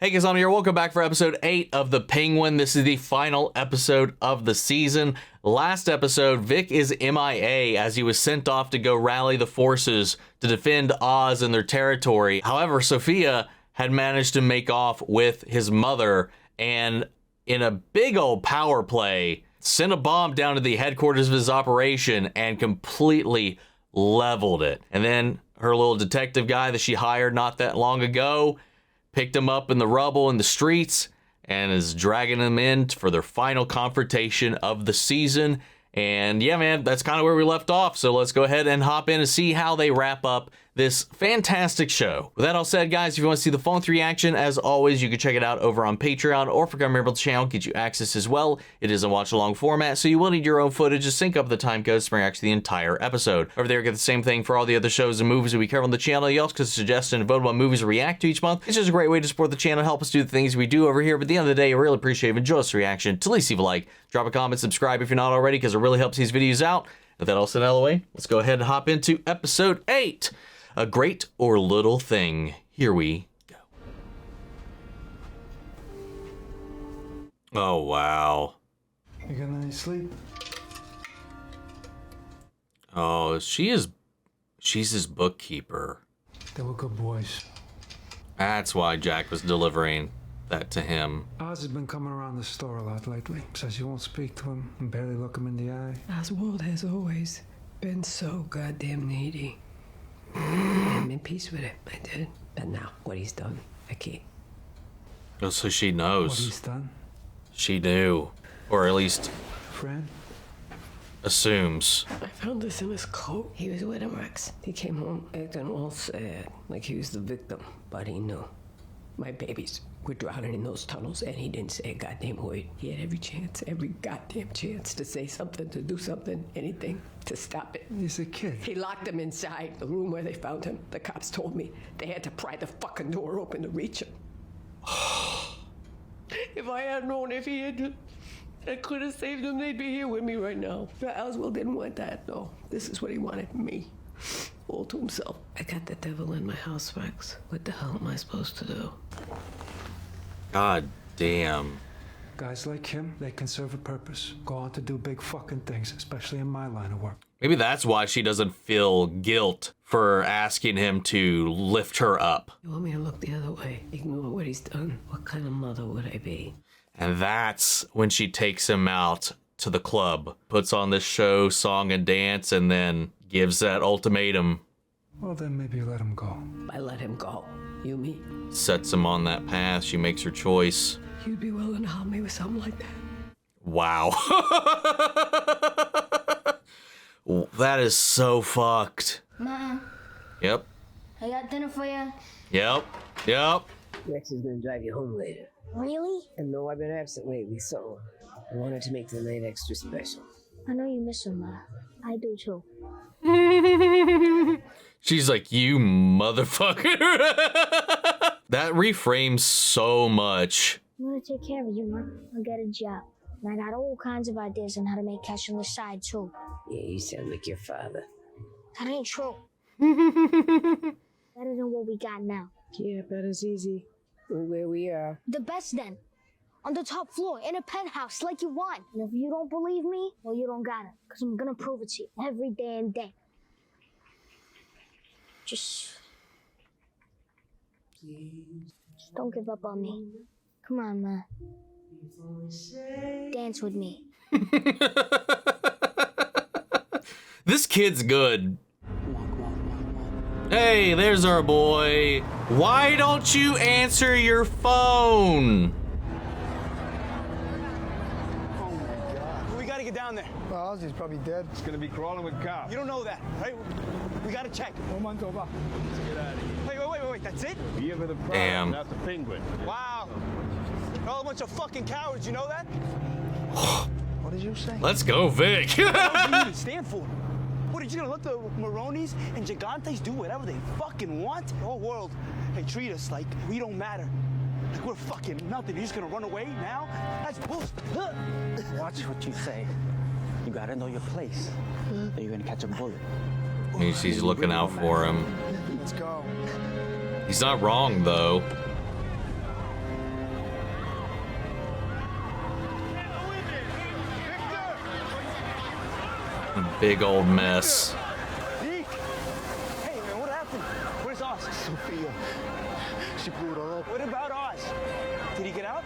Hey guys, I'm here. Welcome back for episode 8 of The Penguin. This is the final episode of the season. Last episode, Vic is MIA as he was sent off to go rally the forces to defend Oz and their territory. However, Sofia had managed to make off with his mother and in a big old power play, sent a bomb down to the headquarters of his operation and completely leveled it. And then her little detective guy that she hired not that long ago picked him up in the rubble in the streets and is dragging him in for their final confrontation of the season. And yeah, man, that's kind of where we left off. So let's go ahead and hop in and see how they wrap up this fantastic show. With that all said, guys, if you want to see the phone 3 action, as always, you can check it out over on Patreon, or if you're coming here to the channel, get you access as well. It is a watch-along format, so you will need your own footage to sync up the time codes to bring actually the entire episode. Over there, you get the same thing for all the other shows and movies that we cover on the channel. You also can suggest and vote on movies to react to each month. It's just a great way to support the channel, help us do the things we do over here. But at the end of the day, I really appreciate it. Enjoy this reaction. To at least leave a like, drop a comment, subscribe if you're not already, because it really helps these videos out. With that all said out of the way, let's go ahead and hop into episode 8. A Great or Little Thing. Here we go. Oh, wow. You got any sleep? Oh, she's his bookkeeper. They were good boys. That's why Jack was delivering that to him. Oz has been coming around the store a lot lately. Says you won't speak to him and barely look him in the eye. Oswald has always been so goddamn needy. I'm in peace with it. I did. But now, what he's done, I can't. Oh, so she knows. What he's done? She knew. Or at least Friend? assumes. I found this in his coat. He was with him, Rex. He came home acting all sad, like he was the victim. But he knew. My babies were drowning in those tunnels, and he didn't say a goddamn word. He had every chance, every goddamn chance to say something, to do something, anything, to stop it. He's a kid. He locked him inside the room where they found him. The cops told me they had to pry the fucking door open to reach him. If I had known if he had, I could have saved them, they'd be here with me right now. But Oswald didn't want that, no. This is what he wanted, me. All to himself. I got the devil in my house, Rex. What the hell am I supposed to do? God damn. Guys like him, they can serve a purpose. Go on to do big fucking things, especially in my line of work. Maybe that's why she doesn't feel guilt for asking him to lift her up. You want me to look the other way? Ignore what he's done? What kind of mother would I be? And that's when she takes him out to the club, puts on this show, song and dance, and then gives that ultimatum. Well, then maybe let him go. I let him go. You mean? Sets him on that path. She makes her choice. You'd be willing to help me with something like that? Wow. That is so fucked. Ma, Yep. I got dinner for you. Yep. Yep. Rex is gonna drive you home later. Really? And no, I've been absent lately, so I wanted to make the night extra special. I know you miss him, Ma. I do too. She's like, you motherfucker. That reframes so much. I'm gonna take care of you, Ma. I'll get a job. And I got all kinds of ideas on how to make cash on the side, too. Yeah, you sound like your father. That ain't true. Better than what we got now. Yeah, but it's easy. Where we are. The best then. On the top floor, in a penthouse, like you want. And if you don't believe me, well, you don't gotta. Because I'm gonna prove it to you every damn day. Just don't give up on me. Come on, Ma. Dance with me. This kid's good. Hey, there's our boy. Why don't you answer your phone? We gotta get down there. Well, Ozzy's probably dead. It's gonna be crawling with cops. You don't know that, right? We gotta check. One month over. Let's get out of here. Wait, that's it? Here for the prize, Damn. not the penguin. Wow. They're all a bunch of fucking cowards, you know that? What did you say? Let's go, Vic. What do you even stand for? What, are you gonna let the Maronis and Gigantes do whatever they fucking want? The whole world, they treat us like we don't matter. Like we're fucking nothing. You're just gonna run away now? That's bullshit. Watch what you say. You gotta know your place. Or you're gonna catch a bullet. He's looking out for him. Let's go. He's not wrong, though. Big old mess. Hey, man, what happened? Where's Oz? Sofia. She blew it all up. What about Oz? Did he get out?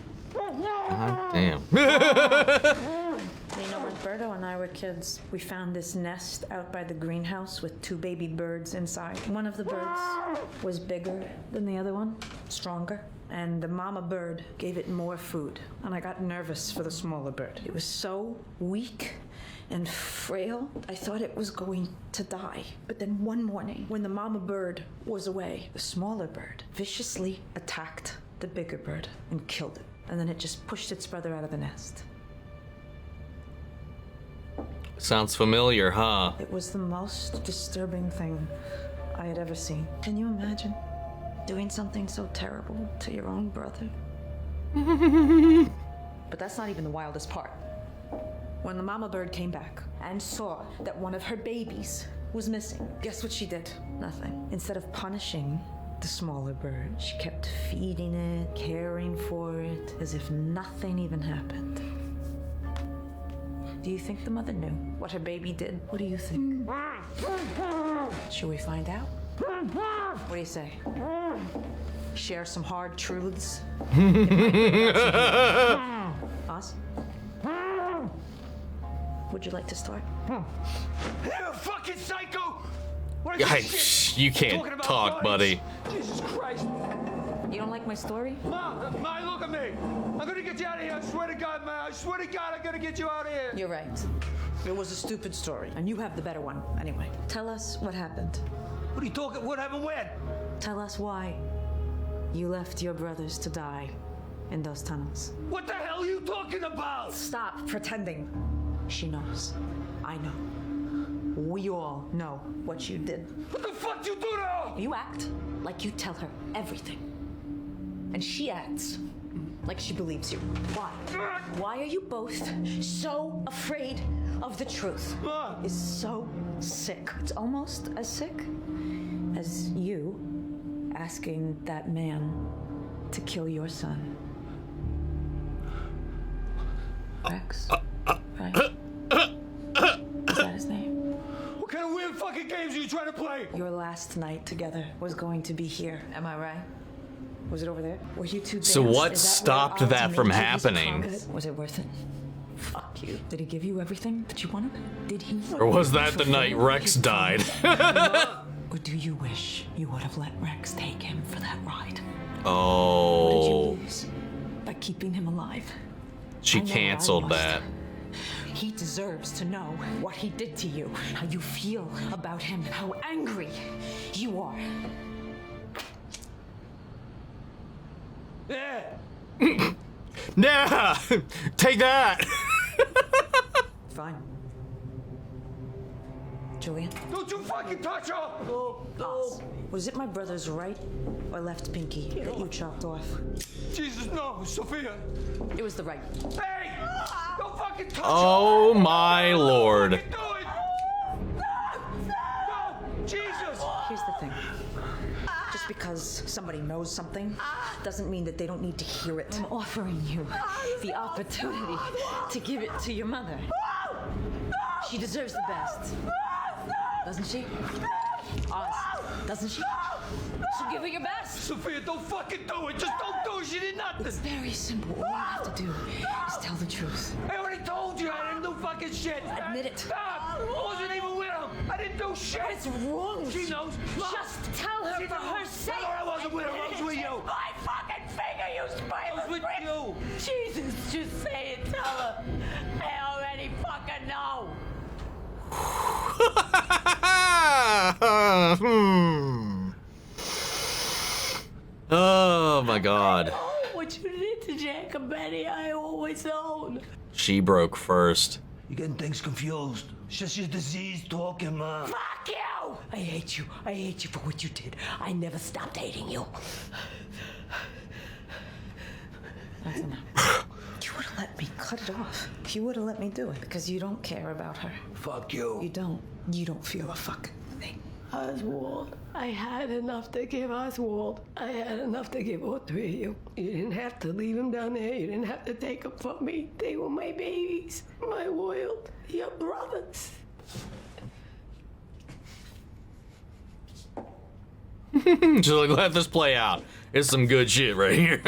God damn. You know, when Berto and I were kids, we found this nest out by the greenhouse with 2 baby birds inside. One of the birds was bigger than the other one, stronger, and the mama bird gave it more food. And I got nervous for the smaller bird. It was so weak and frail, I thought it was going to die. But then one morning, when the mama bird was away, the smaller bird viciously attacked the bigger bird and killed it. And then it just pushed its brother out of the nest. Sounds familiar, huh? It was the most disturbing thing I had ever seen. Can you imagine doing something so terrible to your own brother? But that's not even the wildest part. When the mama bird came back and saw that one of her babies was missing, guess what she did? Nothing. Instead of punishing the smaller bird, she kept feeding it, caring for it, as if nothing even happened. Do you think the mother knew what her baby did? What do you think? Should we find out? What do you say? Share some hard truths? Oz? Would you like to start? You fucking psycho! What Hey, is this shit? you can't Talking about talk, bodies. buddy. Jesus Christ. You don't like my story? Ma, look at me. I'm gonna get you out of here. I swear to God, man. I swear to God, I'm gonna get you out of here. You're right. It was a stupid story, and you have the better one. Anyway, tell us what happened. What are you talking? What happened when? Tell us why you left your brothers to die in those tunnels. What the hell are you talking about? Stop pretending. She knows. I know. We all know what you did. What the fuck you do now? You act like you tell her everything. And she acts like she believes you. Why? Why are you both so afraid of the truth? It's so sick. It's almost as sick as you asking that man to kill your son. Rex? Right? Is that his name? What kind of weird fucking games are you trying to play? Your last night together was going to be here. Am I right? Was it over there? Were you two So danced? what Is that stopped where that Oz from made you happening? his target? Was it worth it? Fuck you. Did he give you everything that you wanted? Did he? Or was that the night Rex died? Or do you wish you would have let Rex take him for that ride? What did Oh, you lose by keeping him alive? she I know canceled I lost. that. He deserves to know what he did to you, how you feel about him, how angry you are. Yeah. Nah, take that. Fine. Julian? Don't you fucking touch her! Oz, was it my brother's right or left pinky that you chopped off? Jesus, no, Sofia. It was the right. Hey! Don't fucking touch Oh her! my lord. What are you doing? No! Jesus! Here's the thing. Just because somebody knows something doesn't mean that they don't need to hear it. I'm offering you the opportunity to give it to your mother. She deserves the best. Doesn't she? Oz, doesn't she? So give her your best. Sofia, don't fucking do it! Just don't do it! She did nothing! It's very simple. All you have to do is tell the truth. I already told you I didn't do fucking shit! Admit it. Stop! I wasn't even with him! I didn't do shit! What's wrong with She you? knows! Mom, Just tell her she for knows. her sake. Tell her I wasn't with her, I was with you! My fucking finger, you I was with you! Jesus, just say it. Tell her. I already fucking know. Oh my god. What you did to Jack and Betty, I always known. She broke first. You're getting things confused. It's just your disease talking, man. Fuck you! I hate you. I hate you for what you did. I never stopped hating you. That's enough. You would have let me cut it off. You would have let me do it because you don't care about her. Fuck you. You don't. You don't feel a fucking thing. Oswald, I had enough to give Oswald. I had enough to give all three of you. You didn't have to leave them down there. You didn't have to take them from me. They were my babies, my world, your brothers. Just like, let this play out. It's some good shit right here.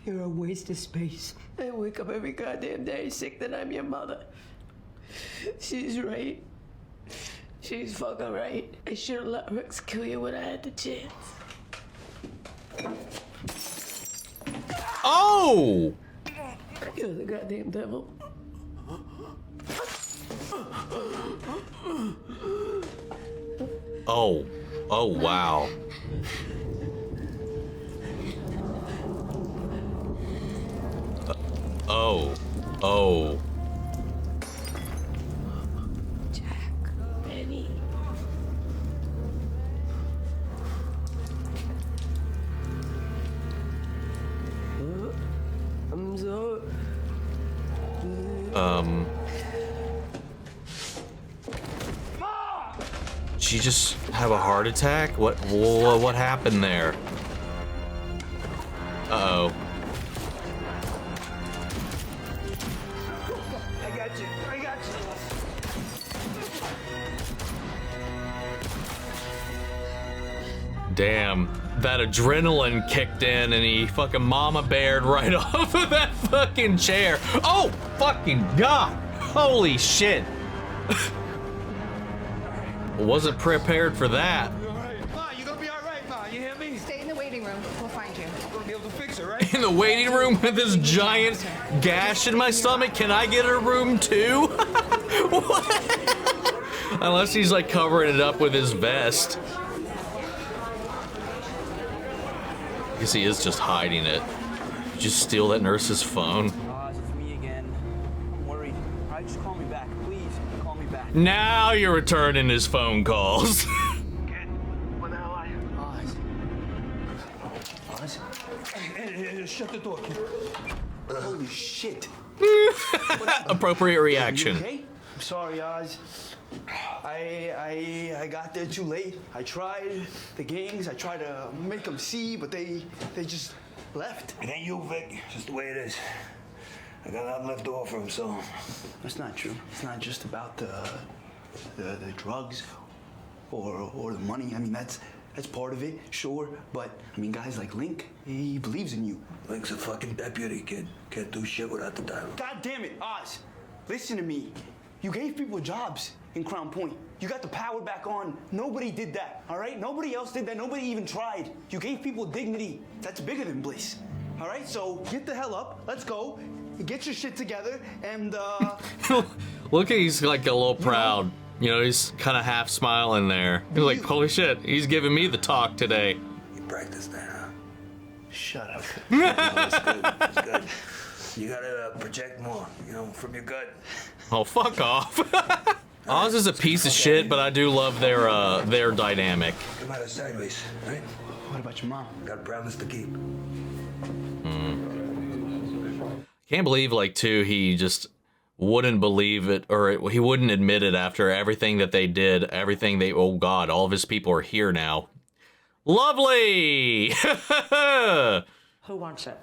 You're a waste of space. I wake up every goddamn day sick that I'm your mother. She's right. She's fucking right. I should have let Rex kill you when I had the chance. Oh! You're the goddamn devil. Oh. Oh, wow. Oh. Oh. Jack. Benny. I'm so... She just have a heart attack? What happened there? Uh-oh. I got you. I got you. Damn. That adrenaline kicked in and he fucking mama bared right off of that fucking chair. Oh, fucking God. Holy shit. Wasn't prepared for that. You all right? Ma, you gonna be all right, Ma. You hear me? Stay in the waiting room. We'll find you. I'm gonna be able to fix it, right? In the waiting room with this giant gash in my stomach, can I get a room too? What? Unless he's like covering it up with his vest. I guess he is just hiding it. Did you steal that nurse's phone? Oz, it's me again. I'm worried. All right, just call me back, please. Call me back. Now you're returning his phone calls. Kid, where the hell are you? Oz. Oz? Hey, shut the door, kid. Holy shit. Appropriate reaction. You okay? I'm sorry, Oz. I got there too late. I tried the gangs. I tried to make them see, but they just left. It ain't you, Vic. It's just the way it is. I got nothing left to offer him, so. That's not true. It's not just about the drugs or the money. I mean, that's part of it, sure. But I mean, guys like Link, he believes in you. Link's a fucking deputy, kid. Can't do shit without the title. God damn it, Oz. Listen to me. You gave people jobs in Crown Point. You got the power back on. Nobody did that, all right? Nobody else did that. Nobody even tried. You gave people dignity. That's bigger than bliss, all right? So get the hell up. Let's go. Get your shit together and, Look at he's like a little proud. You know, he's kind of half smiling there. He's like, holy shit, he's giving me the talk today. You practice that, huh? Shut up. No, it's good. It's good. You gotta project more, you know, from your gut. Oh, fuck off. Oz is a piece of shit, but I do love their dynamic. Come at us sideways, right? What about your mom? Got a promise to keep. Can't believe, like, too, he just wouldn't believe it, or he wouldn't admit it after everything that they did, everything they, oh God, all of his people are here now. Lovely! Who wants it?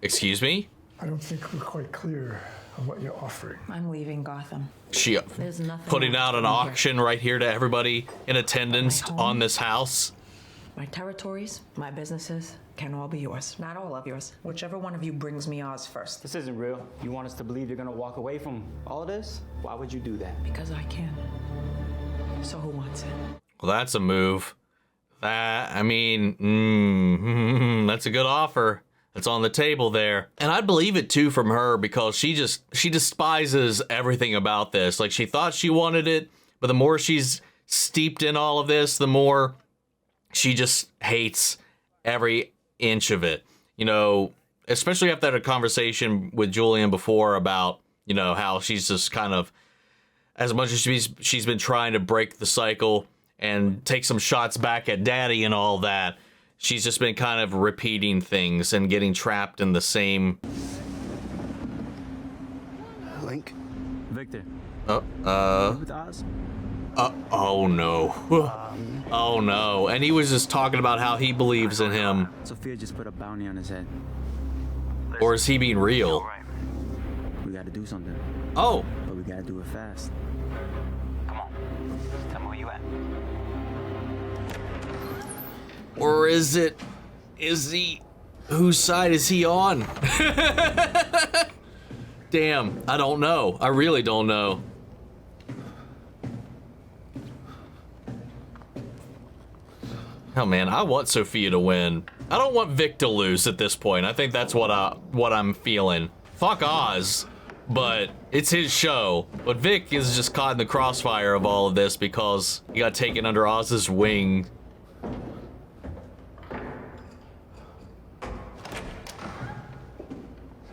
Excuse me? I don't think we're quite clear on what you're offering. I'm leaving Gotham. She There's nothing putting else out an to do here. auction right here to everybody in attendance My home. on this house. My territories, my businesses can all be yours. Not all of yours. Whichever one of you brings me Oz first. This isn't real. You want us to believe you're gonna walk away from all of this? Why would you do that? Because I can. So who wants it? Well, that's a move. That, I mean, that's a good offer. That's on the table there. And I'd believe it too from her because she despises everything about this. Like, she thought she wanted it, but the more she's steeped in all of this, the more she just hates every inch of it. You know, especially after that conversation with Julian before about, you know, how she's just kind of, as much as she's been trying to break the cycle and take some shots back at Daddy and all that, she's just been kind of repeating things and getting trapped in the same. Link, Victor. Oh no. Oh no. And he was just talking about how he believes in him. Sofia just put a bounty on his head. Or is he being real? We gotta do something. Oh. But we gotta do it fast. Come on. Tell me where you at. Or is he, whose side is he on? Damn, I don't know. I really don't know. Oh man, I want Sofia to win. I don't want Vic to lose at this point. I think that's what I'm feeling. Fuck Oz, but it's his show. But Vic is just caught in the crossfire of all of this because he got taken under Oz's wing.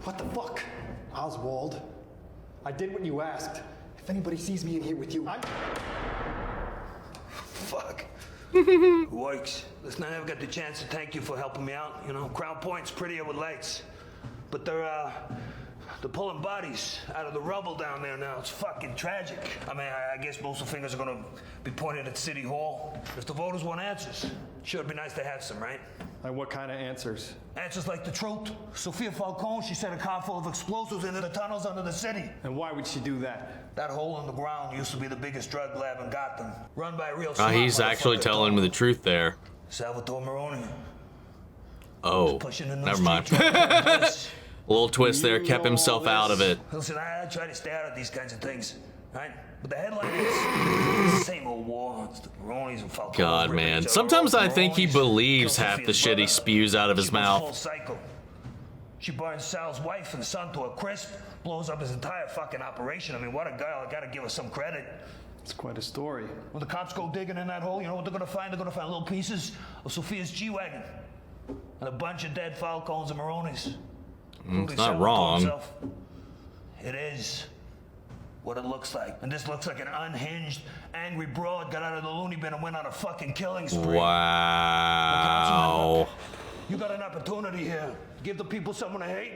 What the fuck? Oswald, I did what you asked. If anybody sees me in here with you, Fuck. Works. Listen, I never got the chance to thank you for helping me out. You know, Crown Point's prettier with lights. But they're pulling bodies out of the rubble down there now. It's fucking tragic. I mean, I guess most of the fingers are gonna be pointed at City Hall. If the voters want answers, sure, it'd be nice to have some, right? and what kind of answers? Answers like the truth. Sofia Falcone, she sent a car full of explosives into the tunnels under the city. And why would she do that? That hole in the ground used to be the biggest drug lab in Gotham. Run by a real smart He's actually telling me the truth there. Salvatore Maroni. Oh, never mind. A little twist there, kept himself out of it. Listen, I try to stay out of these kinds of things, right? But the headline is it's the same old war. It's the Maronis and Falcone. God, man. Sometimes I think he believes half the shit he spews out of his mouth. She burns Sal's wife and son to a crisp, blows up his entire fucking operation. I mean, what a guy. I gotta give her some credit. It's quite a story. When the cops go digging in that hole, you know what they're gonna find? They're gonna find little pieces of Sofia's G-Wagon. And a bunch of dead Falcones and Maronis. It's not wrong. It is what it looks like. And this looks like an unhinged, angry broad got out of the loony bin and went on a fucking killing spree. Wow. You got an opportunity here. Give the people someone to hate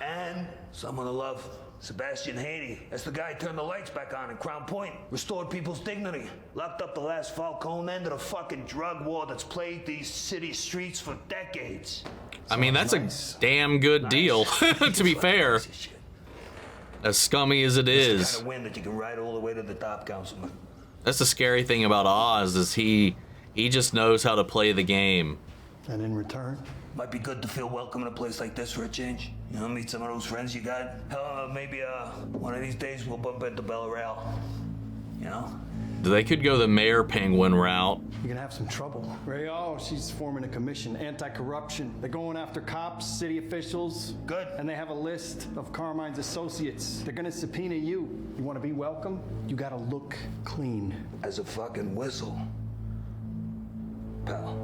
and someone to love. Sebastian Haiti, that's the guy who turned the lights back on in Crown Point, restored people's dignity, locked up the last Falcone, ended a fucking drug war that's plagued these city streets for decades. I mean, that's a damn good deal, to be fair. As scummy as it is. It's the kind of win that you can ride all the way to the top, Councilman. That's the scary thing about Oz, is he just knows how to play the game. And in return? Might be good to feel welcome in a place like this for a change. You know, meet some of those friends you got. Hell, maybe one of these days we'll bump into Bella Real. You know? They could go the Mayor Penguin route. You're gonna have some trouble. Real, she's forming a commission, anti-corruption. They're going after cops, city officials. Good. And they have a list of Carmine's associates. They're gonna subpoena you. You wanna be welcome? You gotta look clean. As a fucking whistle. Pal.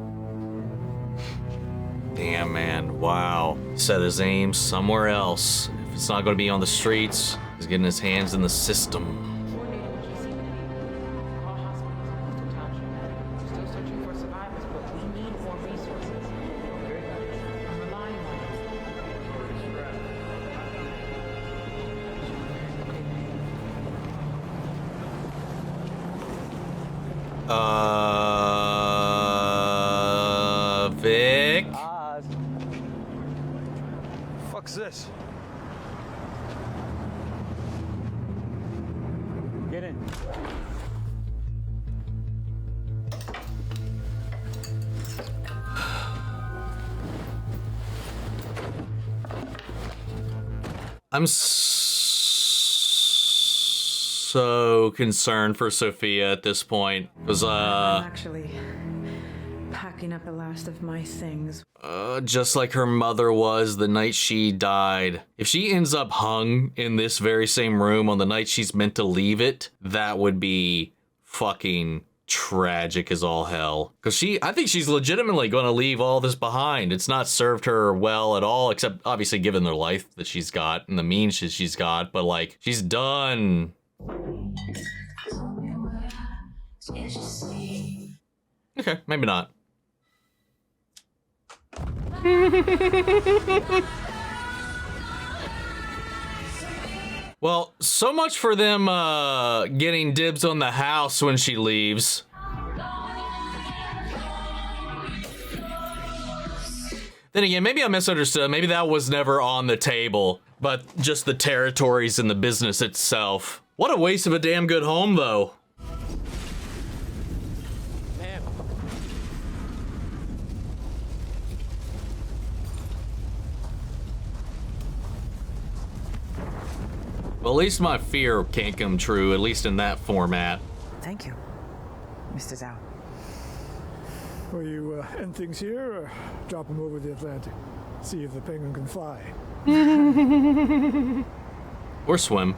Damn, man. Wow. Set his aim somewhere else. If it's not going to be on the streets, he's getting his hands in the system. Still searching for survivors, but we need more resources. I'm relying on Vic? Oz. Fuck's this? Get in. I'm so concerned for Sofia at this point. Because, I'm actually packing up the last of my things. just like her mother was the night she died. If she ends up hung in this very same room on the night she's meant to leave it, that would be fucking tragic as all hell. Because I think she's legitimately going to leave all this behind. It's not served her well at all, except obviously given the life that she's got and the means she's got, but like, she's done. Okay, maybe not. Well, so much for them getting dibs on the house when she leaves. Then again, maybe I misunderstood. Maybe that was never on the table, but just the territories and the business itself. What a waste of a damn good home, though. Well, at least my fear can't come true, at least in that format. Thank you, Mr. Zhao. Will you end things here or drop him over the Atlantic? See if the penguin can fly. Or swim.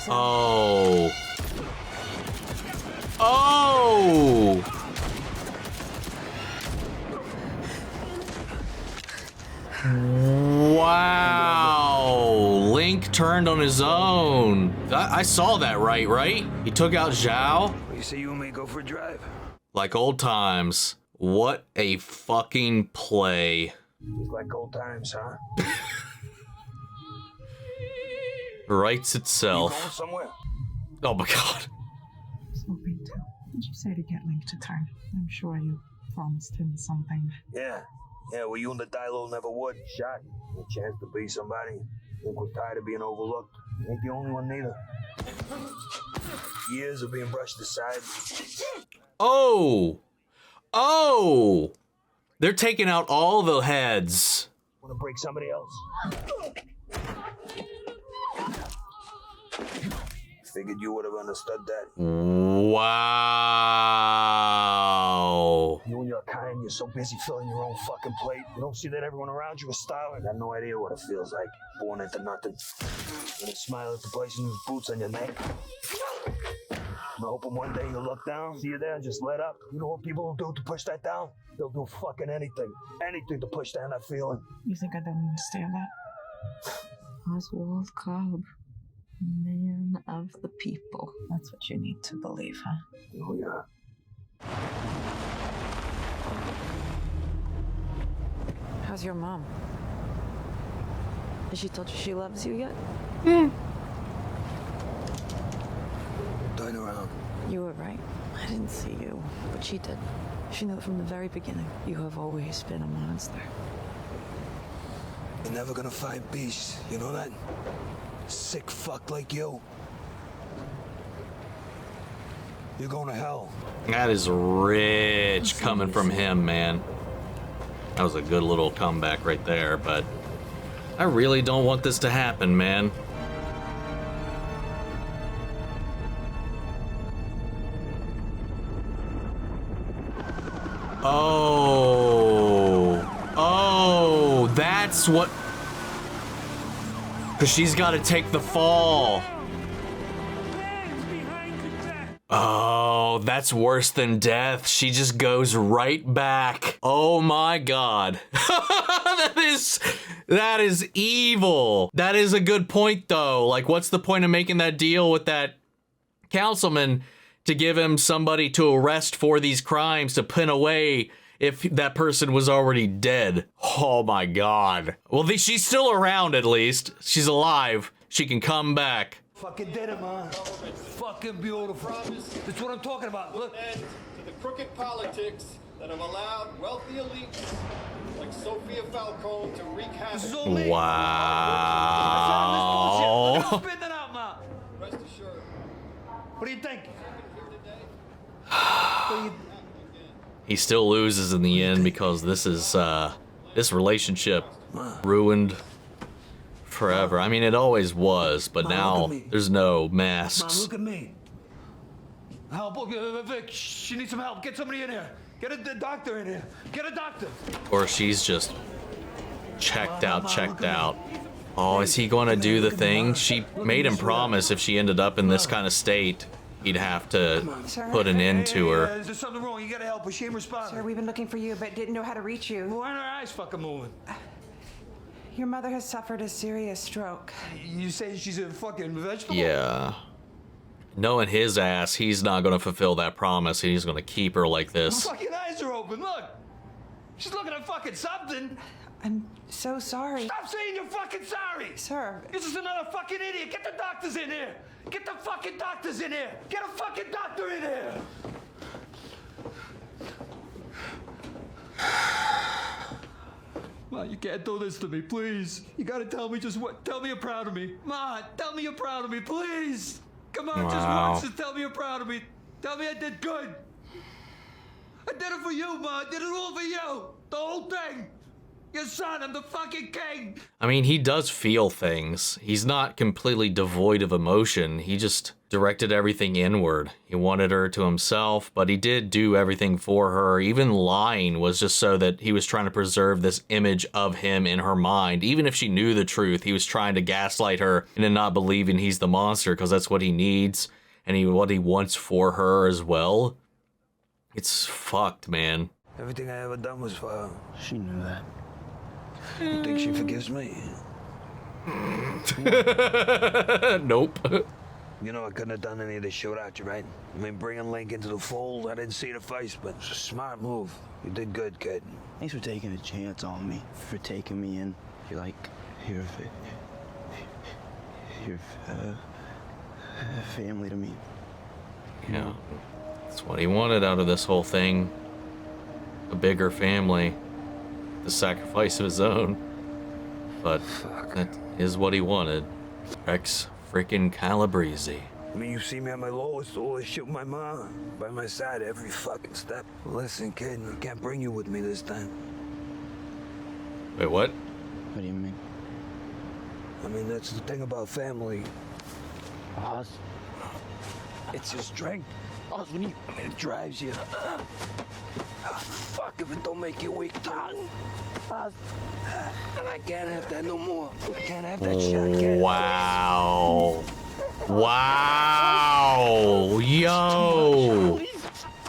Oh. Oh! Wow! Link turned on his own. I saw that right? He took out Zhao. You say you and me go for a drive? Like old times. What a fucking play. Just like old times, huh? Writes itself. You going somewhere? Oh my god. I was hoping to. Did you say to get Link to turn? I'm sure you promised him something. Yeah, well, you and the Dilo never would. Shot. A chance to be somebody. Link was tired of being overlooked. Ain't the only one neither. Years of being brushed aside. Oh! They're taking out all the heads. Want to break somebody else? Figured you would have understood that. Wow. You and your kind, you're so busy filling your own fucking plate. You don't see that everyone around you is starving. I got no idea what it feels like. Born into nothing. And smile at the person whose boots on your neck. I'm hoping one day you'll look down, see you there, and just let up. You know what people will do to push that down? They'll do fucking anything. Anything to push down that feeling. You think I don't understand that? Oz Cobb. Man of the people. That's what you need to believe, huh? Oh, yeah. How's your mom? Has she told you she loves you yet? Turn around. You were right. I didn't see you, but she did. She knew it from the very beginning. You have always been a monster. You're never gonna find peace, you know that? Sick fuck like you. You're going to hell. That is rich coming from him, man. That was a good little comeback right there, but I really don't want this to happen, man. Oh, that's what... Because she's got to take the fall. Oh, that's worse than death. She just goes right back. Oh my god. That is evil. That is a good point, though. Like, what's the point of making that deal with that councilman to give him somebody to arrest for these crimes to pin away if that person was already dead? Oh my god. Well, she's still around at least. She's alive. She can come back. Fucking did it, man. Fucking beautiful. That's what I'm talking about. Look. To the crooked politics that have allowed wealthy elites like Sofia Falcone to wreak havoc. Wow. I'm spitting it out now. Rest assured. What do you think? He still loses in the end because this is this relationship ruined forever. I mean, it always was, but now there's no masks. Mom, look at me. Help, Vic. She needs some help. Get somebody in here. Get a doctor in here. Get a doctor. Or she's just checked out. Oh, is he going to do the thing? She made him promise if she ended up in this kind of state, he'd have to put an end to her. There's something wrong. You gotta help her. She ain't responding. Sir, we've been looking for you, but didn't know how to reach you. Why aren't her eyes fucking moving? Your mother has suffered a serious stroke. You say she's a fucking vegetable? Yeah. Knowing his ass, he's not going to fulfill that promise. He's going to keep her like this. Her fucking eyes are open. Look. She's looking at fucking something. I'm so sorry. Stop saying you're fucking sorry. Sir. This is another fucking idiot. Get the doctors in here. Get the fucking doctors in here. Get a fucking doctor in here. Ma, you can't do this to me, please. You gotta tell me just what. Tell me you're proud of me. Ma, tell me you're proud of me, please. Come on, just once and tell me you're proud of me. Tell me I did good. I did it for you, Ma. I did it all for you. The whole thing. Your son, I'm the fucking king. I mean, he does feel things. He's not completely devoid of emotion. He just directed everything inward. He wanted her to himself, but he did do everything for her. Even lying was just so that he was trying to preserve this image of him in her mind. Even if she knew the truth, he was trying to gaslight her into not believing he's the monster, because that's what he needs and what he wants for her as well. It's fucked, man. Everything I ever done was for her. She knew that. You think she forgives me? Nope. You know I couldn't have done any of this shit without you, right? I mean, bringing Link into the fold, I didn't see it at first, but it's a smart move. You did good, kid. Thanks for taking a chance on me, for taking me in. You're like, you're family to me. Yeah, that's what he wanted out of this whole thing. A bigger family. The sacrifice of his own. But that is what he wanted. Rex freaking Calabrese. I mean, you see me at my lowest, always shooting my mom by my side every fucking step. Listen, kid, I can't bring you with me this time. Wait, what? What do you mean? I mean, that's the thing about family. Oz. It's your strength. Oz, when it drives you. Fuck if it don't make you weak, tongue. And I can't have that no more. I can't have that shit. Wow. Wow. Yo.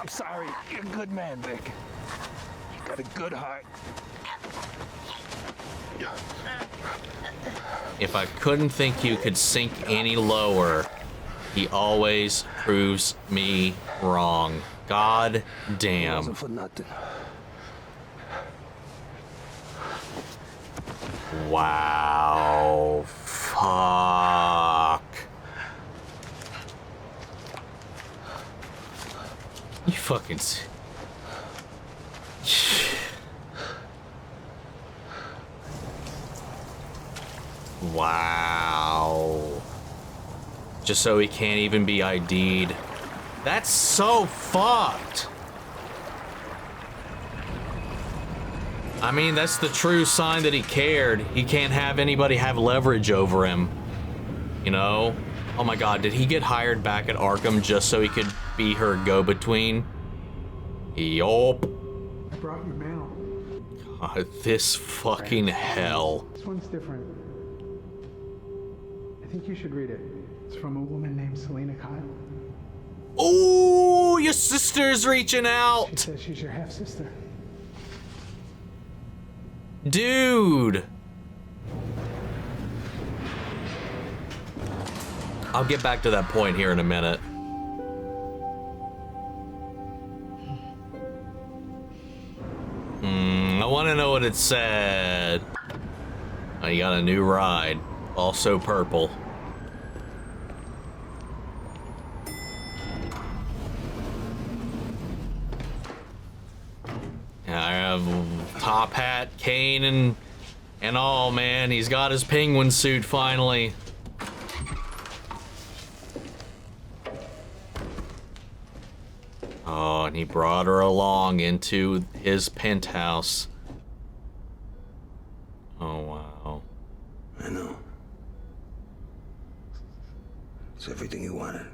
I'm sorry. You're a good man, Vic. You got a good heart. If I couldn't think you could sink any lower, he always proves me wrong. God damn. It wasn't for nothing. Wow. Fuck. You fucking... Wow. Just so he can't even be ID'd. That's so fucked. I mean, that's the true sign that he cared. He can't have anybody have leverage over him. You know? Oh my god, did he get hired back at Arkham just so he could be her go-between? Yup. I brought you mail. God, this fucking hell. This one's different. I think you should read it. It's from a woman named Selena Kyle. Oh, your sister's reaching out. She says she's your half-sister. Dude. I'll get back to that point here in a minute. I want to know what it said. Oh, you got a new ride. Also purple. I have top hat, cane, and all, man. He's got his penguin suit finally. Oh, and he brought her along into his penthouse. Oh, wow. I know. It's everything you wanted.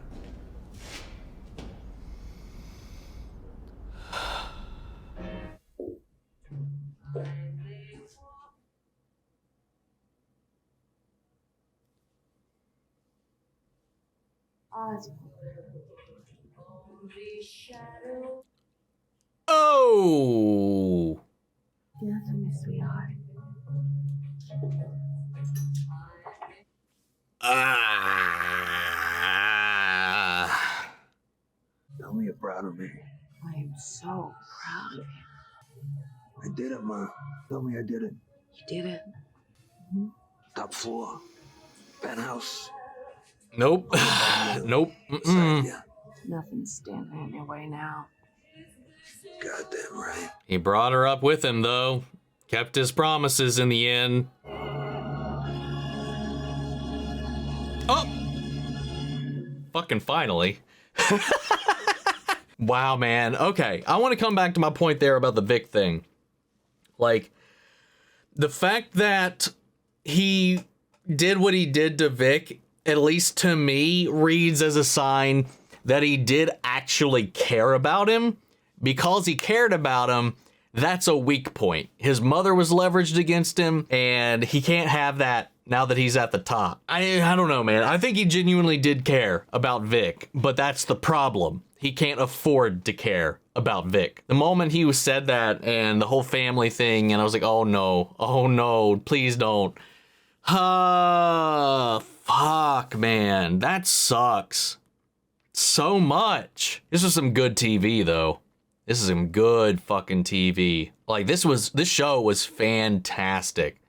Oz. Oh! Yes, my sweetheart. Tell me you're proud of me. I am so proud of you. I did did it, Ma. Tell me I did it. You did it. Top floor. Penthouse. Nope. Nope. Nothing's standing in your way now. Goddamn right. He brought her up with him, though. Kept his promises in the end. Oh! Fucking finally. Wow, man. Okay, I want to come back to my point there about the Vic thing. Like, the fact that he did what he did to Vic, at least to me, reads as a sign that he did actually care about him. Because he cared about him, that's a weak point. His mother was leveraged against him, and he can't have that now that he's at the top. I don't know, man. I think he genuinely did care about Vic, but that's the problem. He can't afford to care about Vic. The moment he was said that and the whole family thing, and I was like, oh no, please don't. Fuck, man. That sucks so much. This was some good TV, though. This is some good fucking TV. Like, this show was fantastic.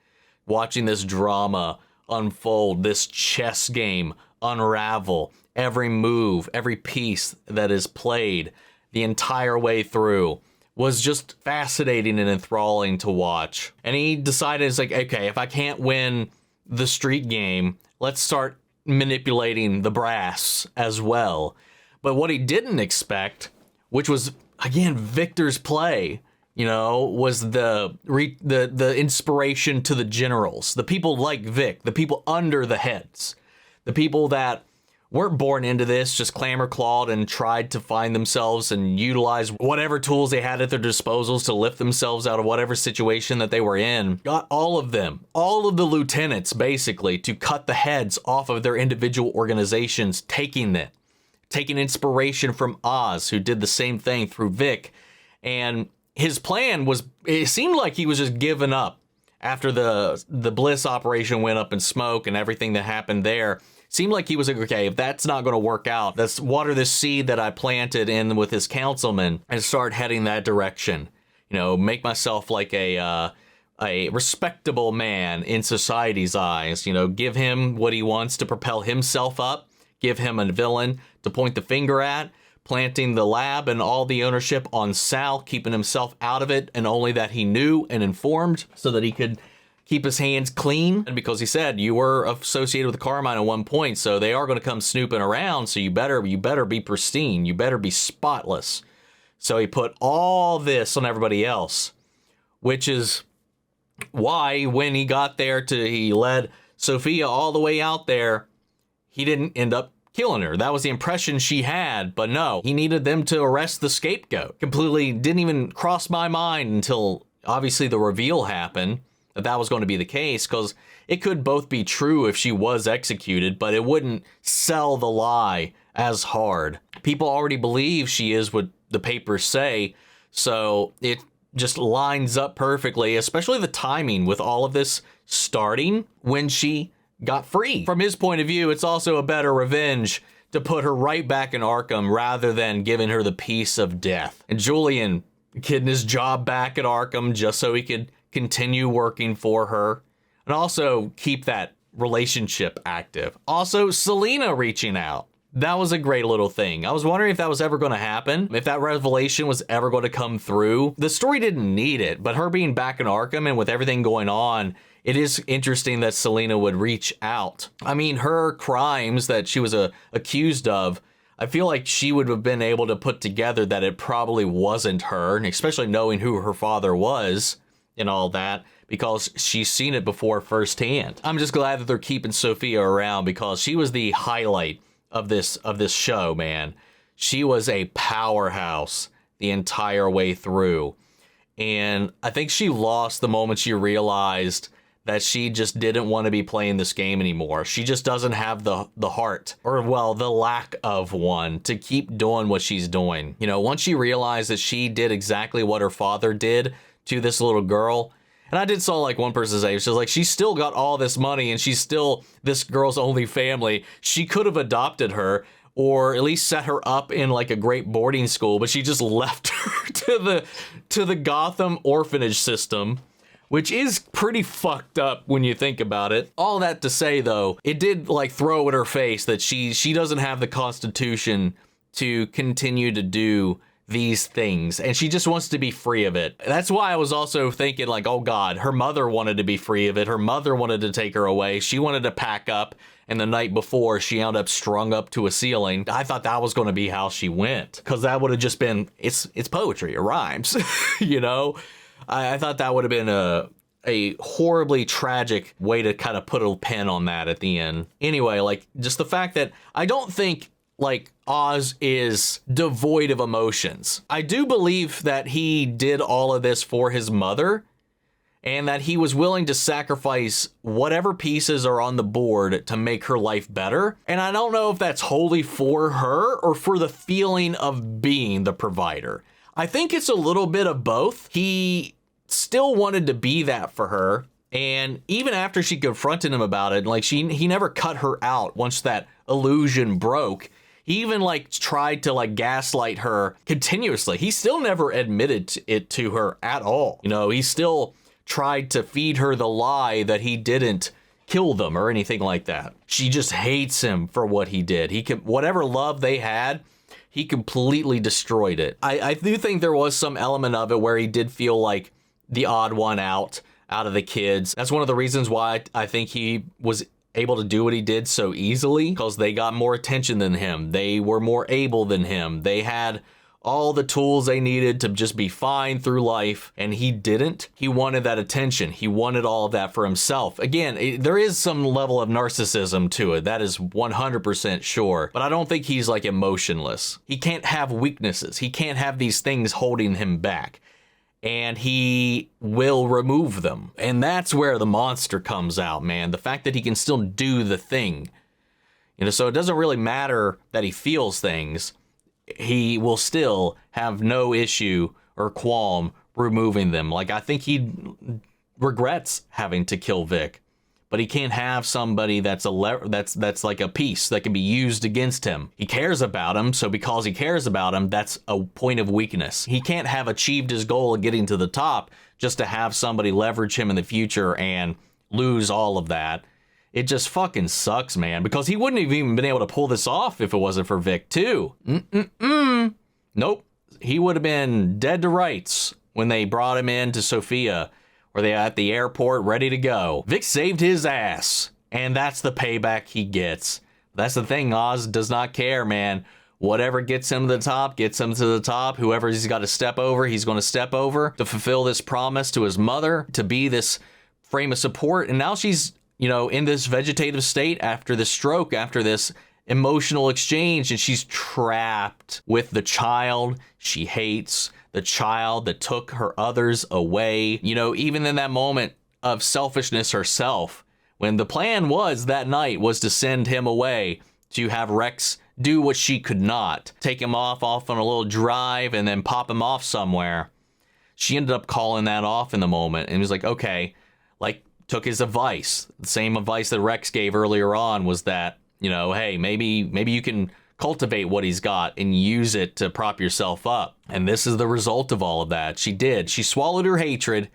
Watching this drama unfold, this chess game unravel, every move, every piece that is played the entire way through was just fascinating and enthralling to watch. And he decided, it's like, okay, if I can't win the street game, let's start manipulating the brass as well. But what he didn't expect, which was, again, Victor's play, you know, was the inspiration to the generals, the people like Vic, the people under the heads, the people that weren't born into this, just clamor-clawed and tried to find themselves and utilize whatever tools they had at their disposals to lift themselves out of whatever situation that they were in. Got all of them, all of the lieutenants, basically, to cut the heads off of their individual organizations, taking inspiration from Oz, who did the same thing through Vic. And his plan was, it seemed like he was just giving up after the Bliss operation went up in smoke and everything that happened there. Seemed like he was like, okay, if that's not going to work out, let's water this seed that I planted in with his councilman and start heading that direction. You know, make myself like a respectable man in society's eyes. You know, give him what he wants to propel himself up. Give him a villain to point the finger at. Planting the lab and all the ownership on Sal, keeping himself out of it, and only that he knew and informed so that he could keep his hands clean. And because he said you were associated with Carmine at one point, so they are going to come snooping around, so you better be pristine, you better be spotless. So he put all this on everybody else, which is why when he got there he led Sofia all the way out there, he didn't end up killing her. That was the impression she had, but no, he needed them to arrest the scapegoat. Completely didn't even cross my mind until obviously the reveal happened that was going to be the case, because it could both be true if she was executed, but it wouldn't sell the lie as hard. People already believe she is what the papers say, so it just lines up perfectly, especially the timing with all of this starting when she got free. From his point of view, it's also a better revenge to put her right back in Arkham rather than giving her the peace of death. And Julian getting his job back at Arkham just so he could continue working for her and also keep that relationship active. Also, Selena reaching out. That was a great little thing. I was wondering if that was ever going to happen, if that revelation was ever going to come through. The story didn't need it, but her being back in Arkham and with everything going on, it is interesting that Selena would reach out. I mean, her crimes that she was accused of, I feel like she would have been able to put together that it probably wasn't her, and especially knowing who her father was and all that, because she's seen it before firsthand. I'm just glad that they're keeping Sofia around because she was the highlight of this show, man. She was a powerhouse the entire way through. And I think she lost the moment she realized that she just didn't want to be playing this game anymore. She just doesn't have the heart, or well, the lack of one, to keep doing what she's doing. You know, once she realized that she did exactly what her father did to this little girl, and I did saw like one person say, she's like, she's still got all this money and she's still this girl's only family. She could have adopted her or at least set her up in like a great boarding school, but she just left her to the Gotham orphanage system, which is pretty fucked up when you think about it. All that to say, though, it did like throw at her face that she doesn't have the constitution to continue to do these things, and she just wants to be free of it. That's why I was also thinking like, oh God, her mother wanted to be free of it. Her mother wanted to take her away. She wanted to pack up, and the night before she ended up strung up to a ceiling. I thought that was going to be how she went, because that would have just been, it's poetry, it rhymes. You know, I thought that would have been a horribly tragic way to kind of put a pin on that at the end. Anyway, like just the fact that I don't think like Oz is devoid of emotions. I do believe that he did all of this for his mother, and that he was willing to sacrifice whatever pieces are on the board to make her life better. And I don't know if that's wholly for her or for the feeling of being the provider. I think it's a little bit of both. He still wanted to be that for her, and even after she confronted him about it, like he never cut her out once that illusion broke. He even like tried to like gaslight her continuously. He still never admitted it to her at all. You know, he still tried to feed her the lie that he didn't kill them or anything like that. She just hates him for what he did. Whatever love they had, he completely destroyed it. I do think there was some element of it where he did feel like the odd one out of the kids. That's one of the reasons why I think he was able to do what he did so easily, because they got more attention than him. They were more able than him. They had all the tools they needed to just be fine through life, and he didn't. He wanted that attention. He wanted all of that for himself. Again, there is some level of narcissism to it. That is 100% sure. But I don't think he's like emotionless. He can't have weaknesses. He can't have these things holding him back. And he will remove them. And that's where the monster comes out, man. The fact that he can still do the thing. You know, so it doesn't really matter that he feels things. He will still have no issue or qualm removing them. Like, I think he regrets having to kill Vic, but he can't have somebody that's like a piece that can be used against him. He cares about him, so because he cares about him, that's a point of weakness. He can't have achieved his goal of getting to the top just to have somebody leverage him in the future and lose all of that. It just fucking sucks, man, because he wouldn't have even been able to pull this off if it wasn't for Vic, too. Nope. He would have been dead to rights when they brought him in to Sofia, where they at the airport ready to go. Vic saved his ass, and that's the payback he gets. That's the thing, Oz does not care, man. Whatever gets him to the top, gets him to the top. Whoever he's got to step over, he's going to step over to fulfill this promise to his mother, to be this frame of support. And now she's, you know, in this vegetative state after the stroke, after this emotional exchange, and she's trapped with the child she hates, the child that took her others away. You know, even in that moment of selfishness herself, when the plan was that night was to send him away, to have Rex do what she could not, take him off on a little drive and then pop him off somewhere. She ended up calling that off in the moment and was like, okay, like took his advice. The same advice that Rex gave earlier on was that, you know, hey, maybe you can cultivate what he's got and use it to prop yourself up. And this is the result of all of that. She did. She swallowed her hatred.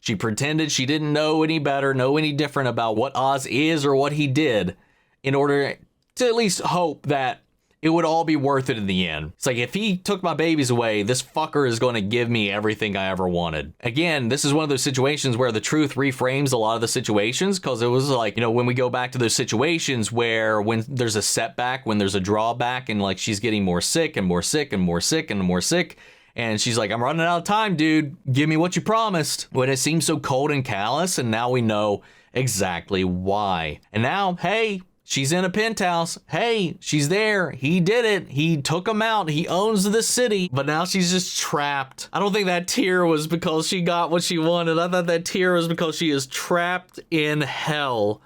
She pretended she didn't know any better, know any different about what Oz is or what he did, in order to at least hope that it would all be worth it in the end. It's like, if he took my babies away, this fucker is going to give me everything I ever wanted. Again, this is one of those situations where the truth reframes a lot of the situations, because it was like, you know, when we go back to those situations where when there's a setback, when there's a drawback, and like she's getting more sick and more sick and more sick and more sick, and she's like, I'm running out of time, dude. Give me what you promised. When it seems so cold and callous, and now we know exactly why. And now, hey, she's in a penthouse. Hey, she's there. He did it. He took him out. He owns the city. But now she's just trapped. I don't think that tear was because she got what she wanted. I thought that tear was because she is trapped in hell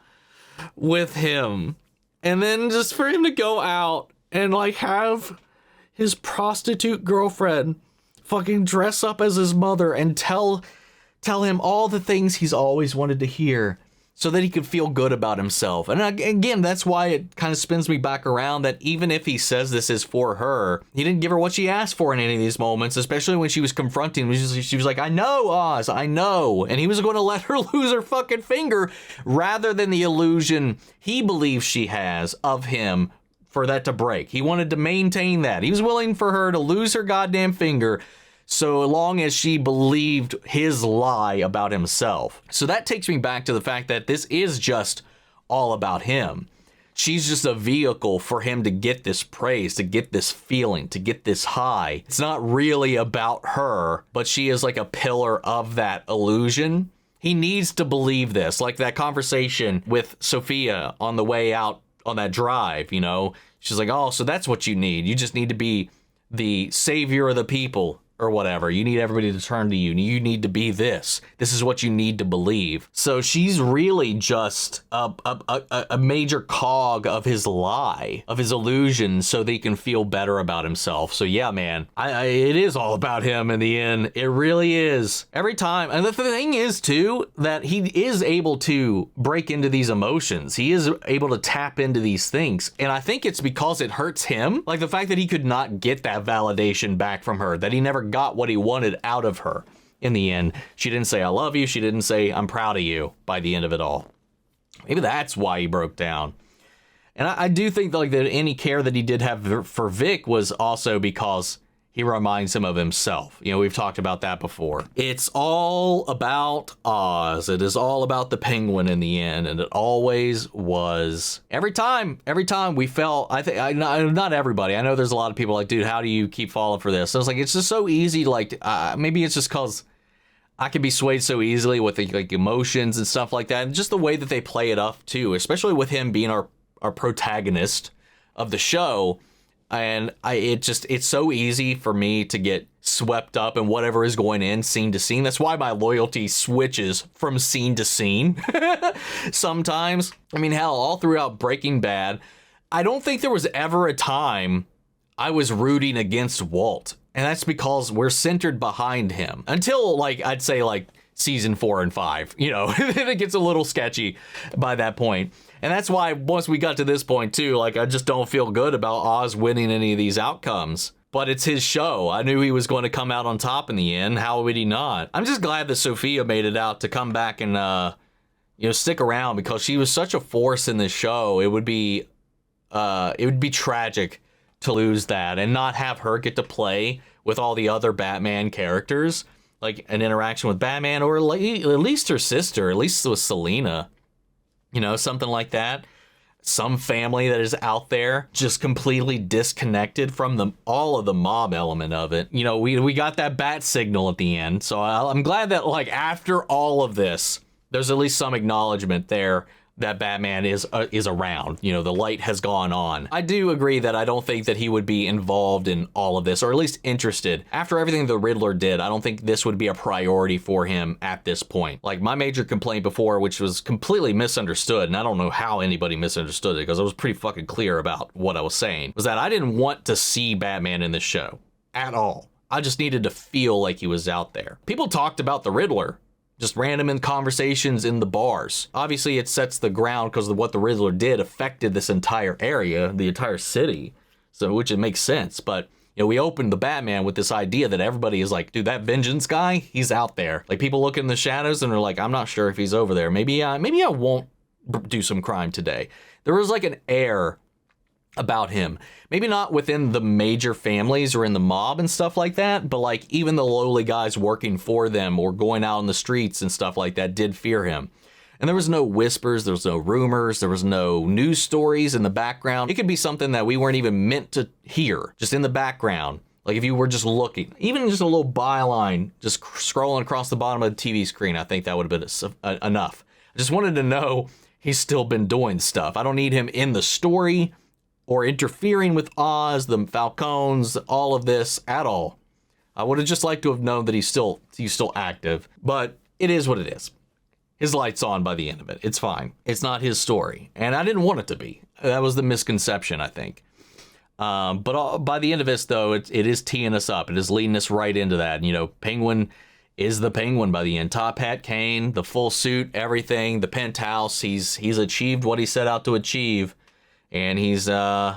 with him. And then just for him to go out and like have his prostitute girlfriend fucking dress up as his mother and tell him all the things he's always wanted to hear. so that he could feel good about himself. And again, that's why it kind of spins me back around that even if he says this is for her, he didn't give her what she asked for in any of these moments, especially when she was confronting him. She was like, I know, Oz, I know. And he was going to let her lose her fucking finger rather than the illusion he believes she has of him for that to break. He wanted to maintain that. He was willing for her to lose her goddamn finger so long as she believed his lie about himself. So that takes me back to the fact that this is just all about him. She's just a vehicle for him to get this praise, to get this feeling, to get this high. It's not really about her, but she is like a pillar of that illusion. He needs to believe this, like that conversation with Sofia on the way out on that drive, you know? She's like, oh, so that's what you need. You just need to be the savior of the people. Or whatever. You need everybody to turn to you. You need to be this. This is what you need to believe. So she's really just a major cog of his lie, of his illusion, so that he can feel better about himself. So yeah, man, it is all about him in the end. It really is. Every time. And the thing is, too, that he is able to break into these emotions. He is able to tap into these things. And I think it's because it hurts him. Like the fact that he could not get that validation back from her, that he never got what he wanted out of her in the end. She didn't say I love you. She didn't say I'm proud of you by the end of it all. Maybe that's why he broke down. And I do think like that any care that he did have for Vic was also because he reminds him of himself. You know, we've talked about that before. It's all about Oz. It is all about the penguin in the end, and it always was. Every time we felt, not everybody. I know there's a lot of people like, dude, how do you keep falling for this? I was like, it's just so easy. Like, maybe it's just because I can be swayed so easily with like emotions and stuff like that, and just the way that they play it up too, especially with him being our protagonist of the show. And it's so easy for me to get swept up in whatever is going in scene to scene. That's why my loyalty switches from scene to scene sometimes. I mean, hell, all throughout Breaking Bad, I don't think there was ever a time I was rooting against Walt. And that's because we're centered behind him until like, I'd say like season 4 and 5, you know, it gets a little sketchy by that point. And that's why once we got to this point too, like I just don't feel good about Oz winning any of these outcomes. But it's his show. I knew he was going to come out on top in the end. How would he not? I'm just glad that Sofia made it out to come back and stick around, because she was such a force in this show. It would be tragic to lose that and not have her get to play with all the other Batman characters, like an interaction with Batman, or at least her sister, at least with Selina. You know, something like that. Some family that is out there just completely disconnected from all of the mob element of it. You know, we got that bat signal at the end. So I'm glad that like after all of this, there's at least some acknowledgement there that Batman is around. You know, the light has gone on. I do agree that I don't think that he would be involved in all of this, or at least interested. After everything the Riddler did, I don't think this would be a priority for him at this point. Like my major complaint before, which was completely misunderstood, and I don't know how anybody misunderstood it because I was pretty fucking clear about what I was saying, was that I didn't want to see Batman in this show at all. I just needed to feel like he was out there. People talked about the Riddler, just random in conversations in the bars. Obviously, it sets the ground because what the Riddler did affected this entire area, the entire city, so which it makes sense. But you know, we opened the Batman with this idea that everybody is like, dude, that Vengeance guy, he's out there. Like people look in the shadows and they're like, I'm not sure if he's over there. Maybe I won't do some crime today. There was like an air about him. Maybe not within the major families or in the mob and stuff like that, but like even the lowly guys working for them or going out in the streets and stuff like that did fear him. And there was no whispers, there was no rumors, there was no news stories in the background. It could be something that we weren't even meant to hear, just in the background. Like if you were just looking, even just a little byline, just scrolling across the bottom of the TV screen, I think that would have been enough. I just wanted to know he's still been doing stuff. I don't need him in the story or interfering with Oz, the Falcons, all of this at all. I would have just liked to have known that he's still active, but it is what it is. His light's on by the end of it. It's fine. It's not his story, and I didn't want it to be. That was the misconception, I think. But by the end of this, though, it is teeing us up. It is leading us right into that. You know, Penguin is the Penguin by the end. Top hat, cane, the full suit, everything, the penthouse. He's achieved what he set out to achieve. And he's in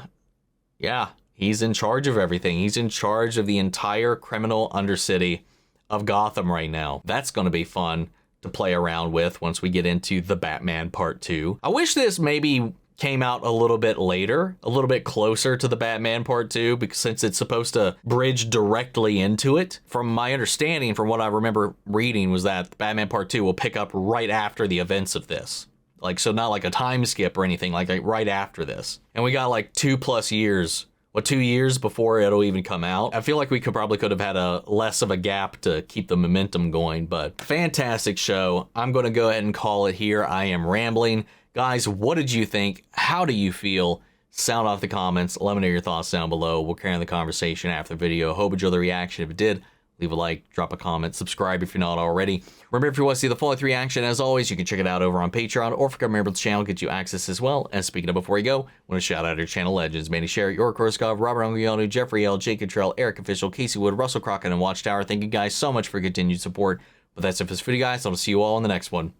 charge of everything. He's in charge of the entire criminal undercity of Gotham right now. That's going to be fun to play around with once we get into The Batman Part 2. I wish this maybe came out a little bit later, a little bit closer to The Batman Part 2, because since it's supposed to bridge directly into it. From my understanding, from what I remember reading, was that Batman Part 2 will pick up right after the events of this. Like, so not like a time skip or anything, like right after this. And we got like 2+ years, 2 years before it'll even come out. I feel like we could have had a less of a gap to keep the momentum going, but fantastic show. I'm going to go ahead and call it here. I am rambling. Guys, what did you think? How do you feel? Sound off the comments. Let me know your thoughts down below. We'll carry on the conversation after the video. Hope you enjoyed the reaction. If it did, leave a like, drop a comment, subscribe if you're not already. Remember, if you want to see the full length reaction, as always, you can check it out over on Patreon, or if you're a member of the channel, get you access as well. And speaking of before you go, I want to shout out our channel legends: Manny Sherritt, York Korskov, Robert Ungliano, Jeffrey L, Jake Cottrell, Eric Official, Casey Wood, Russell Crockett, and Watchtower. Thank you guys so much for your continued support. But that's it for this video, guys. I'll see you all in the next one.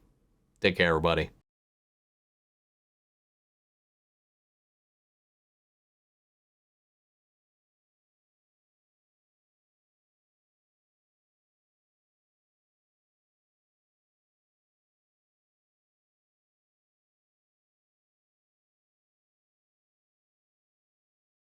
Take care, everybody.